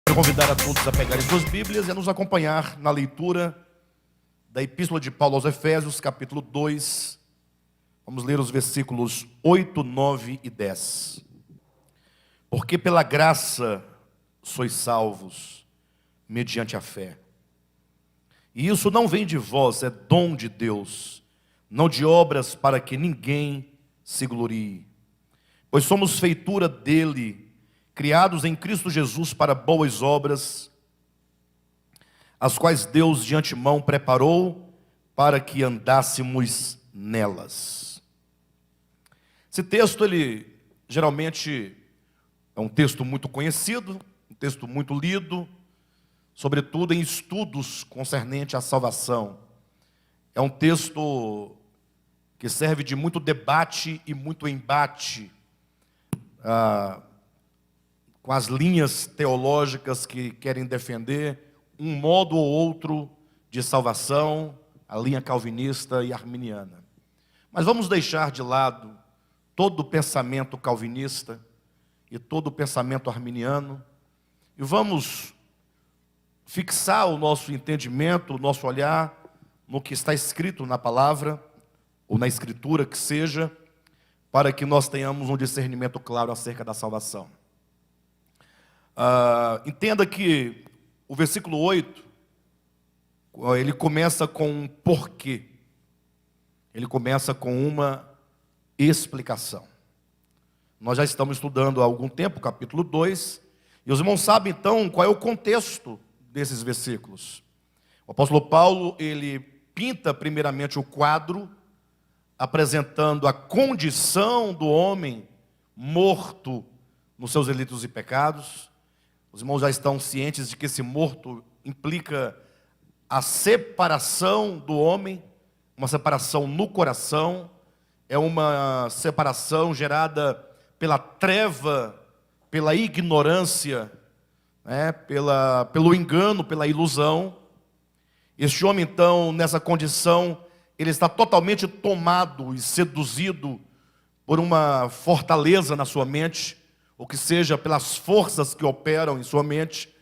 Quero convidar a todos a pegarem suas Bíblias e a nos acompanhar na leitura da Epístola de Paulo aos Efésios, capítulo 2. Vamos ler os versículos 8, 9 e 10. Porque pela graça sois salvos, mediante a fé. E isso não vem de vós, é dom de Deus, não de obras para que ninguém se glorie. Pois somos feitura dele, criados em Cristo Jesus para boas obras, as quais Deus de antemão preparou para que andássemos nelas. Esse texto, ele geralmente é um texto muito conhecido, um texto muito lido, sobretudo em estudos concernentes à salvação. É um texto que serve de muito debate e muito embate com as linhas teológicas que querem defender um modo ou outro de salvação, a linha calvinista e arminiana. Mas vamos deixar de lado todo o pensamento calvinista e todo o pensamento arminiano e vamos fixar o nosso entendimento, o nosso olhar no que está escrito na palavra ou na escritura que seja, para que nós tenhamos um discernimento claro acerca da salvação. Entenda que o versículo 8, ele começa com um porquê. Ele começa com uma explicação. Nós já estamos estudando há algum tempo, capítulo 2, e os irmãos sabem então qual é o contexto desses versículos. O apóstolo Paulo, ele pinta primeiramente o quadro, apresentando a condição do homem morto nos seus delitos e pecados. Os irmãos já estão cientes de que esse morto implica a separação do homem, uma separação no coração, é uma separação gerada pela treva, pela ignorância, pelo engano, pela ilusão. Este homem, então, nessa condição, ele está totalmente tomado e seduzido por uma fortaleza na sua mente, ou que seja, pelas forças que operam em sua mente,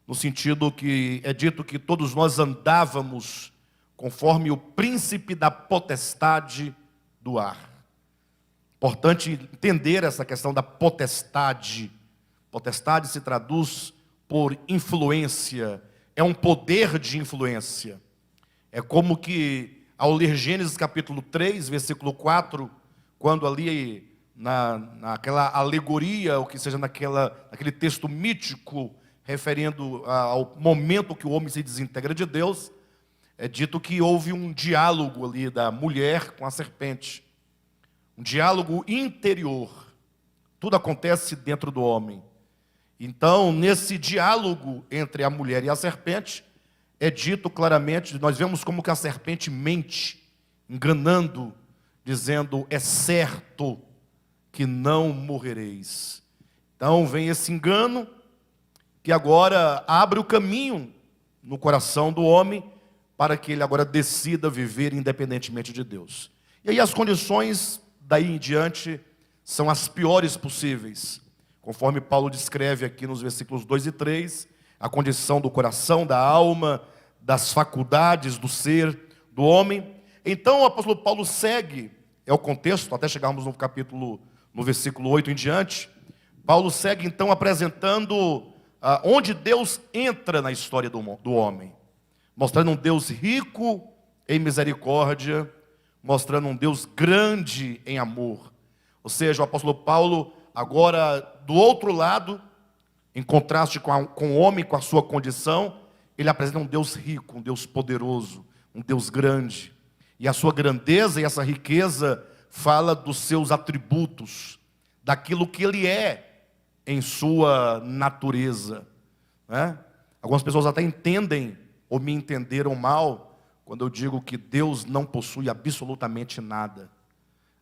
no sentido que é dito que todos nós andávamos conforme o príncipe da potestade do ar. Importante entender essa questão da potestade. Potestade se traduz por influência, é um poder de influência. É como que, ao ler Gênesis capítulo 3, versículo 4, quando ali naquela alegoria, ou que seja naquele texto mítico, referindo ao momento que o homem se desintegra de Deus, é dito que houve um diálogo ali da mulher com a serpente. Um diálogo interior. Tudo acontece dentro do homem. Então, nesse diálogo entre a mulher e a serpente, é dito claramente, nós vemos como que a serpente mente, enganando, dizendo, é certo que não morrereis. Então vem esse engano, que agora abre o caminho no coração do homem, para que ele agora decida viver independentemente de Deus. E aí as condições daí em diante são as piores possíveis. Conforme Paulo descreve aqui nos versículos 2 e 3, a condição do coração, da alma, das faculdades do ser do homem. Então o apóstolo Paulo segue, é o contexto, até chegarmos no versículo 8 em diante. Paulo segue então apresentando onde Deus entra na história do homem. Mostrando um Deus rico em misericórdia, mostrando um Deus grande em amor. Ou seja, o apóstolo Paulo agora do outro lado, em contraste com o homem, com a sua condição, ele apresenta um Deus rico, um Deus poderoso, um Deus grande. E a sua grandeza e essa riqueza fala dos seus atributos, daquilo que ele é em sua natureza. Algumas pessoas até entendem, ou me entenderam mal, quando eu digo que Deus não possui absolutamente nada.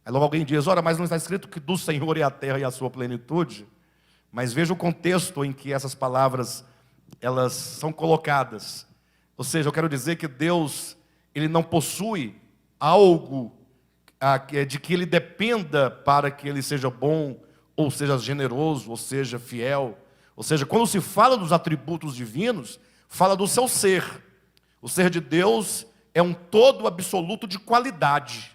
Aí logo alguém diz, ora, mas não está escrito que do Senhor é a terra e a sua plenitude? Mas veja o contexto em que essas palavras, elas são colocadas. Ou seja, eu quero dizer que Deus, ele não possui algo de que ele dependa para que ele seja bom, ou seja generoso, ou seja fiel, Ou seja, quando se fala dos atributos divinos, fala do seu ser. O ser de Deus é um todo absoluto de qualidade.